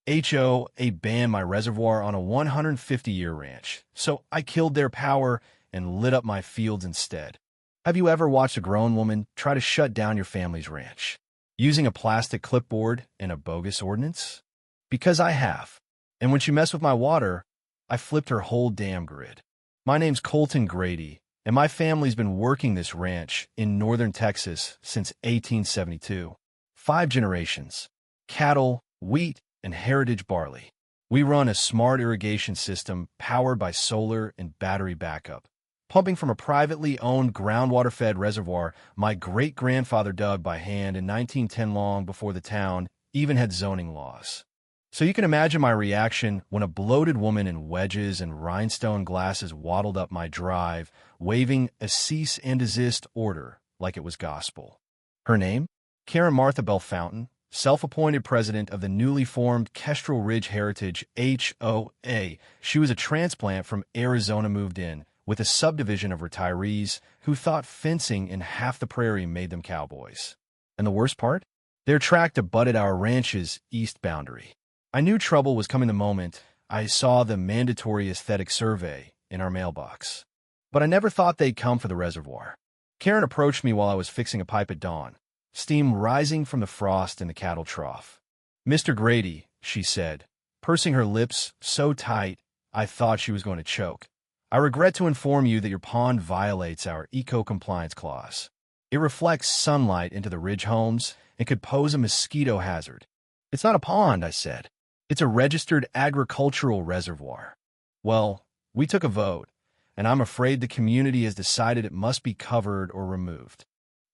HOA banned my reservoir on a 150-year ranch, so I killed their power and lit up my fields instead. Have you ever watched a grown woman try to shut down your family's ranch using a plastic clipboard and a bogus ordinance? Because I have. And when she messed with my water, I flipped her whole damn grid. My name's Colton Grady, and my family's been working this ranch in northern Texas since 1872. 5 generations. Cattle, wheat, and heritage barley. We run a smart irrigation system powered by solar and battery backup, pumping from a privately owned groundwater-fed reservoir my great-grandfather dug by hand in 1910, long before the town even had zoning laws. So you can imagine my reaction when a bloated woman in wedges and rhinestone glasses waddled up my drive, waving a cease and desist order like it was gospel. Her name? Karen Martha Bell Fountain, self-appointed president of the newly formed Kestrel Ridge Heritage HOA. She was a transplant from Arizona, moved in with a subdivision of retirees who thought fencing in half the prairie made them cowboys. And the worst part? Their tract abutted our ranch's east boundary. I knew trouble was coming the moment I saw the mandatory aesthetic survey in our mailbox. But I never thought they'd come for the reservoir. Karen approached me while I was fixing a pipe at dawn, steam rising from the frost in the cattle trough. "Mr. Grady," she said, pursing her lips so tight I thought she was going to choke, "I regret to inform you that your pond violates our eco-compliance clause. It reflects sunlight into the ridge homes and could pose a mosquito hazard." "It's not a pond," I said. "It's a registered agricultural reservoir." "Well, we took a vote, and I'm afraid the community has decided it must be covered or removed."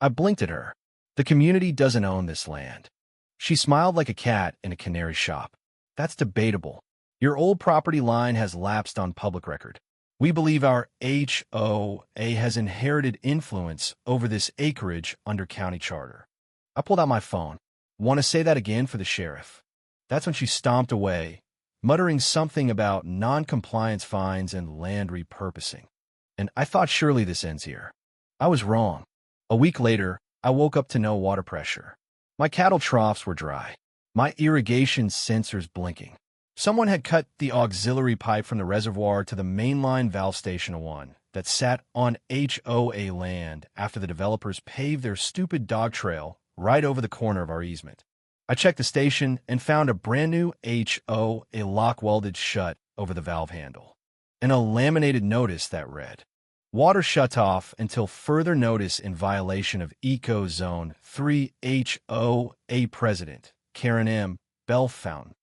I blinked at her. "The community doesn't own this land." She smiled like a cat in a canary shop. "That's debatable. Your old property line has lapsed on public record. We believe our HOA has inherited influence over this acreage under county charter." I pulled out my phone. "Want to say that again for the sheriff?" That's when she stomped away, muttering something about non-compliance fines and land repurposing. And I thought surely this ends here. I was wrong. A week later, I woke up to no water pressure. My cattle troughs were dry. My irrigation sensors blinking. Someone had cut the auxiliary pipe from the reservoir to the mainline valve station 1 that sat on HOA land after the developers paved their stupid dog trail right over the corner of our easement. I checked the station and found a brand new HOA lock welded shut over the valve handle, and a laminated notice that read, "Water shut off until further notice in violation of Eco Zone 3 HOA President, Karen M. Bell Fountain."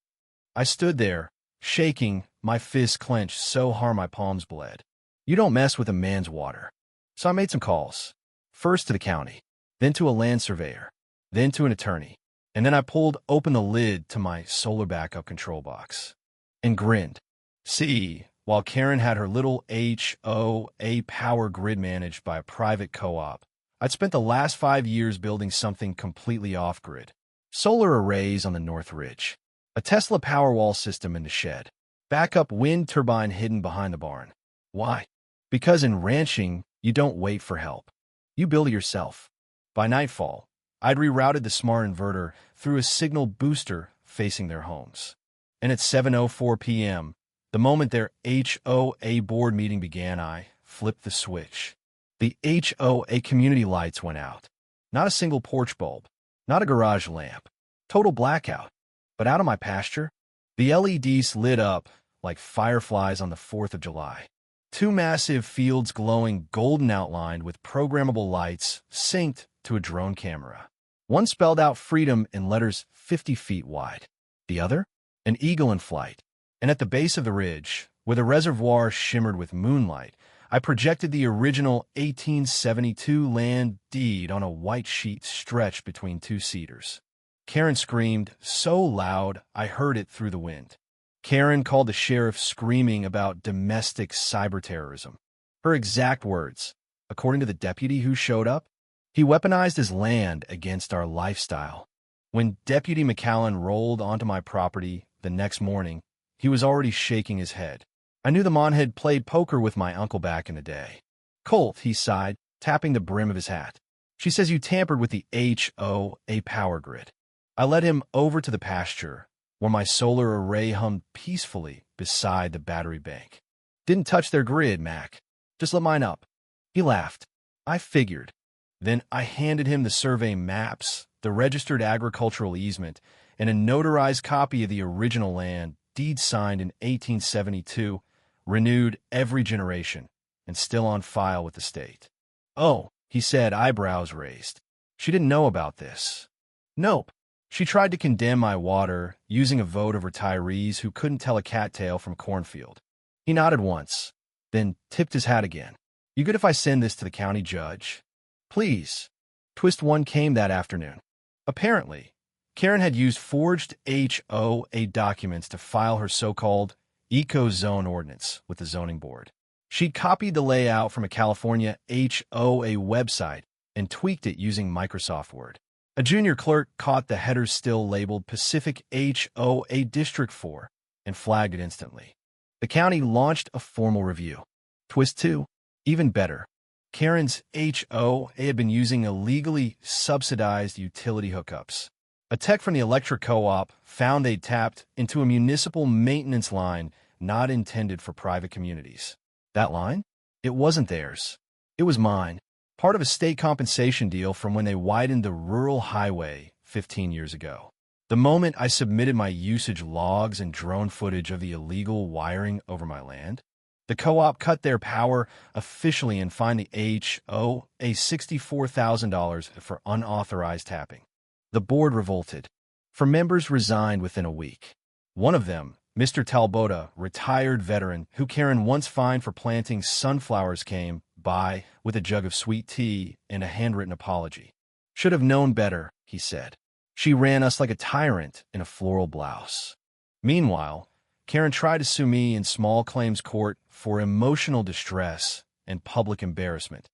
I stood there, shaking, my fists clenched so hard my palms bled. You don't mess with a man's water. So I made some calls. First to the county, then to a land surveyor, then to an attorney. And then I pulled open the lid to my solar backup control box and grinned. See, while Karen had her little HOA power grid managed by a private co-op, I'd spent the last 5 years building something completely off-grid. Solar arrays on the North Ridge, a Tesla Powerwall system in the shed, backup wind turbine hidden behind the barn. Why? Because in ranching, you don't wait for help. You build it yourself. By nightfall, I'd rerouted the smart inverter through a signal booster facing their homes. And at 7:04 p.m., the moment their HOA board meeting began, I flipped the switch. The HOA community lights went out. Not a single porch bulb, not a garage lamp. Total blackout. But out of my pasture, the LEDs lit up like fireflies on the 4th of July. 2 massive fields glowing golden outlined with programmable lights synced to a drone camera. One spelled out freedom in letters 50 feet wide. The other, an eagle in flight. And at the base of the ridge, where the reservoir shimmered with moonlight, I projected the original 1872 land deed on a white sheet stretched between 2 cedars. Karen screamed so loud I heard it through the wind. Karen called the sheriff screaming about domestic cyber terrorism. Her exact words, according to the deputy who showed up, he weaponized his land against our lifestyle. When Deputy McCallan rolled onto my property the next morning, he was already shaking his head. I knew the Mon had played poker with my uncle back in the day. "Colt," he sighed, tapping the brim of his hat. "She says you tampered with the HOA power grid." I led him over to the pasture, where my solar array hummed peacefully beside the battery bank. Didn't touch their grid, Mac. Just lit mine up. He laughed. I figured. Then I handed him the survey maps, the registered agricultural easement, and a notarized copy of the original land deed signed in 1872, renewed every generation, and still on file with the state. Oh, he said, eyebrows raised. She didn't know about this. Nope. She tried to condemn my water using a vote of retirees who couldn't tell a cattail from a cornfield. He nodded once, then tipped his hat again. You good if I send this to the county judge? Please. Twist 1 came that afternoon. Apparently, Karen had used forged HOA documents to file her so-called eco-zone ordinance with the zoning board. She'd copied the layout from a California HOA website and tweaked it using Microsoft Word. A junior clerk caught the headers still labeled Pacific HOA District 4 and flagged it instantly. The county launched a formal review. Twist 2, even better. Karen's HOA had been using illegally subsidized utility hookups. A tech from the electric co-op found they'd tapped into a municipal maintenance line not intended for private communities. That line? It wasn't theirs. It was mine, part of a state compensation deal from when they widened the rural highway 15 years ago. The moment I submitted my usage logs and drone footage of the illegal wiring over my land, the co-op cut their power officially and fined the HOA $64,000 for unauthorized tapping. The board revolted. Four members resigned within a week. One of them, Mr. Talbota, retired veteran who Karen once fined for planting sunflowers, came by with a jug of sweet tea and a handwritten apology. Should have known better, he said. She ran us like a tyrant in a floral blouse. Meanwhile, Karen tried to sue me in small claims court for emotional distress and public embarrassment.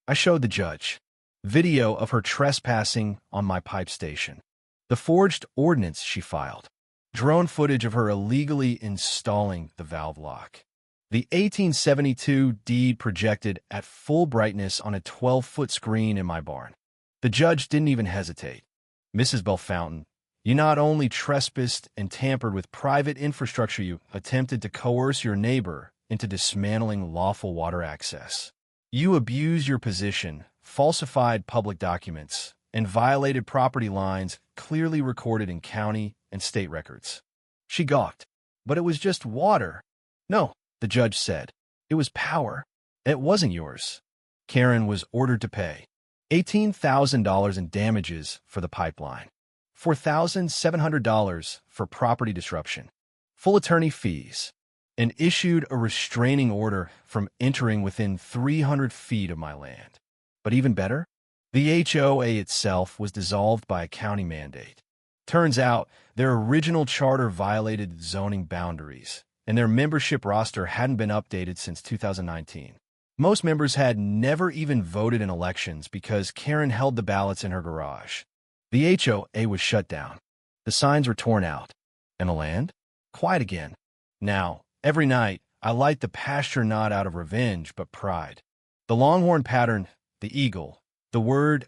I showed the judge video of her trespassing on my pipe station, the forged ordinance she filed, drone footage of her illegally installing the valve lock, the 1872 deed projected at full brightness on a 12-foot screen in my barn. The judge didn't even hesitate. Mrs. Belfountain, you not only trespassed and tampered with private infrastructure, you attempted to coerce your neighbor into dismantling lawful water access. You abused your position, falsified public documents, and violated property lines clearly recorded in county and state records. She gawked. But it was just water. No, the judge said. It was power. It wasn't yours. Karen was ordered to pay $18,000 in damages for the pipeline, $4,700 for property disruption, full attorney fees, and issued a restraining order from entering within 300 feet of my land. But even better, the HOA itself was dissolved by a county mandate. Turns out their original charter violated zoning boundaries, and their membership roster hadn't been updated since 2019. Most members had never even voted in elections because Karen held the ballots in her garage. The HOA was shut down. The signs were torn out. And the land? Quiet again. Now, every night, I light the pasture not out of revenge, but pride. The longhorn pattern, the eagle, the word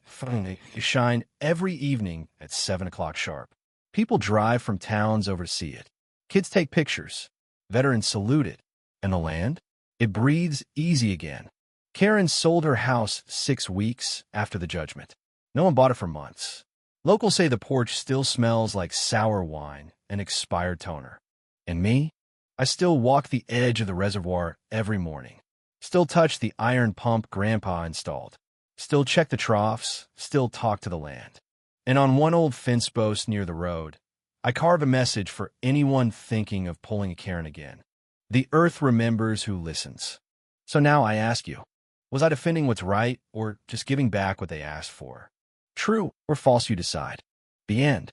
shine every evening at 7 o'clock sharp. People drive from towns over to see it. Kids take pictures. Veterans salute it. And the land? It breathes easy again. Karen sold her house 6 weeks after the judgment. No one bought it for months. Locals say the porch still smells like sour wine and expired toner. And me? I still walk the edge of the reservoir every morning. Still touch the iron pump Grandpa installed. Still check the troughs. Still talk to the land. And on one old fence post near the road, I carve a message for anyone thinking of pulling a Karen again. The earth remembers who listens. So now I ask you, was I defending what's right or just giving back what they asked for? True or false, you decide. The end.